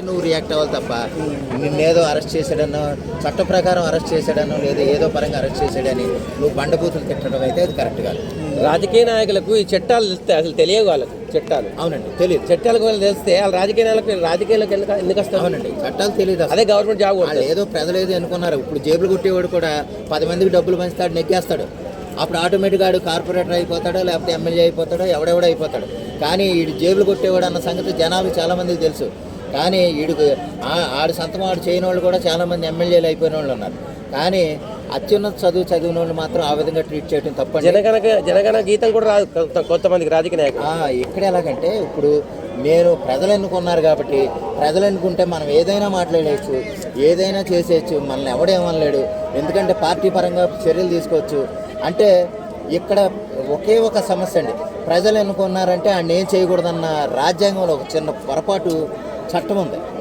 నువ్వు రియాక్ట్ అవ్వాలి తప్ప నిన్నేదో అరెస్ట్ చేశాడనో చట్ట ప్రకారం అరెస్ట్ చేశాడనో లేదా ఏదో పరంగా అరెస్ట్ చేశాడని నువ్వు బండబూతులు తిట్టడం అయితే అది కరెక్ట్ కాదు. రాజకీయ నాయకులకు ఈ చట్టాలు తెలిస్తే అసలు తెలియవు వాళ్ళకి చట్టాలు. అవునండి, తెలియదు. చట్టాలకు వాళ్ళు తెలిస్తే వాళ్ళ రాజకీయ నాయకులకు రాజకీయాలకు ఎందుకు వస్తారు? అవునండి, చట్టాలు తెలియదు. అదే గవర్నమెంట్ జాబ్. వాళ్ళు ఏదో ప్రజలు ఏదో అనుకున్నారు. ఇప్పుడు జేబులు కొట్టేవాడు కూడా 10 మందికి డబ్బులు పంచుతాడు, నెగ్గేస్తాడు. అప్పుడు ఆటోమేటిక్గా ఆడు కార్పొరేటర్ అయిపోతాడో లేకపోతే ఎమ్మెల్యే అయిపోతాడో ఎవడెవడో అయిపోతాడు. కానీ వీడు జేబులు కొట్టేవాడు అన్న సంగతి జనాలు చాలామందికి తెలుసు. కానీ వీడికి ఆడు సంతకం ఆడు చేయని వాళ్ళు కూడా చాలామంది ఎమ్మెల్యేలు అయిపోయిన వాళ్ళు ఉన్నారు. కానీ అత్యున్నత చదివిన వాళ్ళు మాత్రం ఆ విధంగా ట్రీట్ చేయడం తప్ప. జనగణ గీతం కూడా రాదు కొంతమందికి రాజకీయ నాయకులు. ఇక్కడ ఎలాగంటే ఇప్పుడు నేను ప్రజలు ఎన్నుకున్నారు కాబట్టి ప్రజలు ఎన్నుకుంటే మనం ఏదైనా మాట్లాడేయచ్చు, ఏదైనా చేసేయచ్చు, మనల్ని ఎవడేమనలేడు. ఎందుకంటే పార్టీ పరంగా చర్యలు తీసుకోవచ్చు. అంటే ఇక్కడ ఒకే ఒక సమస్య అండి, ప్రజలు ఎన్నుకున్నారంటే ఆయన ఏం చేయకూడదన్న రాజ్యాంగంలో ఒక చిన్న పొరపాటు చట్టం ఉంది.